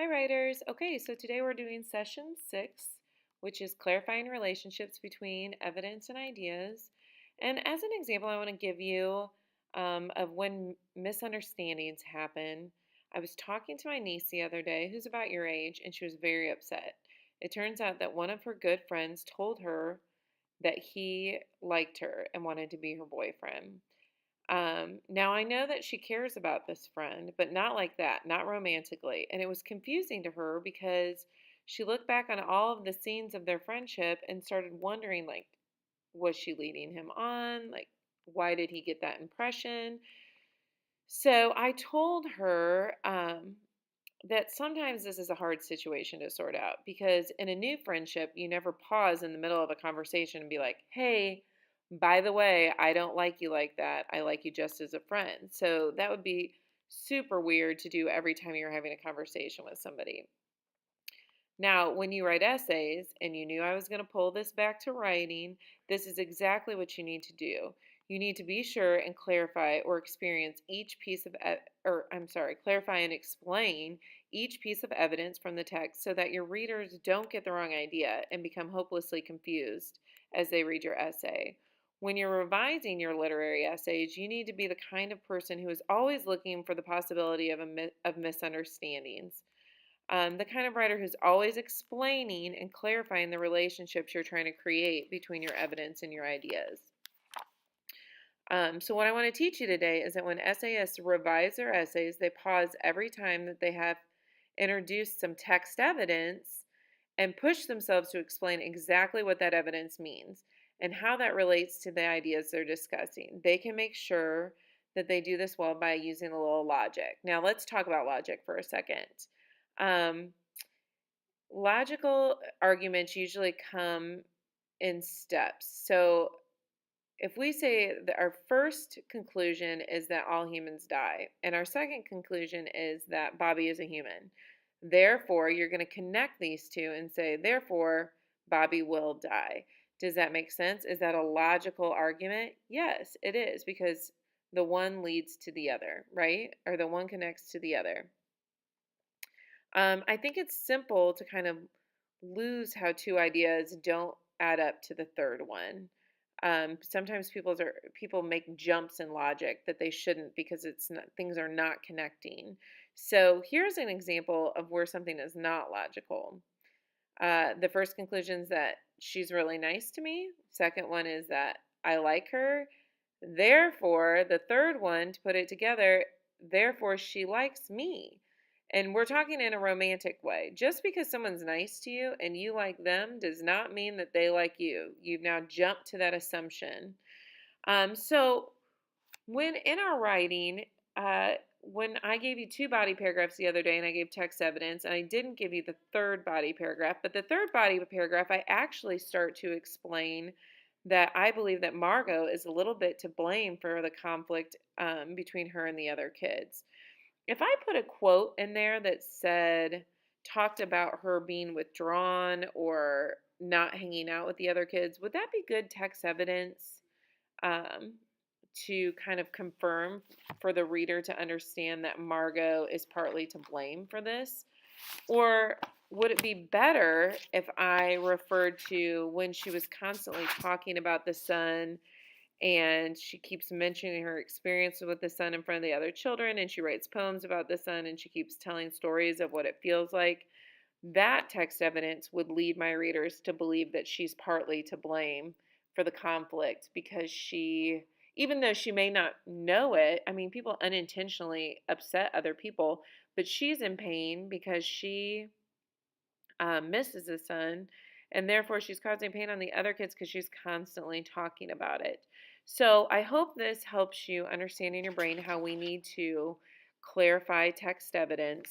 Hi, writers. Okay, so today we're doing session 6, which is clarifying relationships between evidence and ideas. And as an example, I want to give you of when misunderstandings happen. I was talking to my niece the other day, who's about your age, and she was very upset. It turns out that one of her good friends told her that he liked her and wanted to be her boyfriend. Now I know that she cares about this friend, but not like that, not romantically. And it was confusing to her because she looked back on all of the scenes of their friendship and started wondering, like, was she leading him on? Like, why did he get that impression? So I told her that sometimes this is a hard situation to sort out because in a new friendship, you never pause in the middle of a conversation and be like, hey, by the way, I don't like you like that. I like you just as a friend. So that would be super weird to do every time you're having a conversation with somebody. Now, when you write essays, and you knew I was going to pull this back to writing, this is exactly what you need to do. You need to be sure and clarify or experience each piece of, clarify and explain each piece of evidence from the text so that your readers don't get the wrong idea and become hopelessly confused as they read your essay. When you're revising your literary essays, you need to be the kind of person who is always looking for the possibility of misunderstandings. The kind of writer who's always explaining and clarifying the relationships you're trying to create between your evidence and your ideas. So what I want to teach you today is that when essayists revise their essays, they pause every time that they have introduced some text evidence and push themselves to explain exactly what that evidence means and how that relates to the ideas they're discussing. They can make sure that they do this well by using a little logic. Now let's talk about logic for a second. Um, Logical arguments usually come in steps. So if we say that our first conclusion is that all humans die, and our second conclusion is that Bobby is a human, therefore you're going to connect these two and say, therefore, Bobby will die. Does that make sense? Is that a logical argument? Yes, it is, because the one leads to the other, right? Or the one connects to the other. I think it's simple to kind of lose how two ideas don't add up to the third one. Sometimes people make jumps in logic that they shouldn't because it's not, things are not connecting. So here's an example of where something is not logical. The first conclusion is that she's really nice to me. Second one is that I like her. Therefore, the third one, to put it together, therefore she likes me. And we're talking in a romantic way. Just because someone's nice to you and you like them does not mean that they like you. You've now jumped to that assumption. So when in our writing, when I gave you two body paragraphs the other day and I gave text evidence, and I didn't give you the third body paragraph, but the third body paragraph, I actually start to explain that I believe that Margot is a little bit to blame for the conflict between her and the other kids. If I put a quote in there that talked about her being withdrawn or not hanging out with the other kids, would that be good text evidence um, to kind of confirm for the reader to understand that Margot is partly to blame for this? Or would it be better if I referred to when she was constantly talking about the son and she keeps mentioning her experience with the son in front of the other children, and she writes poems about the son, and she keeps telling stories of what it feels like? That text evidence would lead my readers to believe that she's partly to blame for the conflict because even though she may not know it, I mean, people unintentionally upset other people, but she's in pain because she misses the son, and therefore she's causing pain on the other kids because she's constantly talking about it. So I hope this helps you understand in your brain how we need to clarify text evidence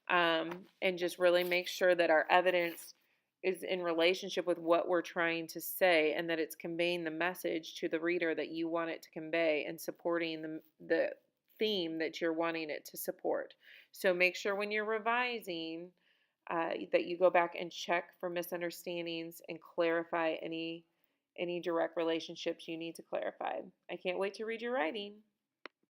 and just really make sure that our evidence is in relationship with what we're trying to say and that it's conveying the message to the reader that you want it to convey and supporting the theme that you're wanting it to support. So make sure when you're revising that you go back and check for misunderstandings and clarify any direct relationships you need to clarify. I can't wait to read your writing.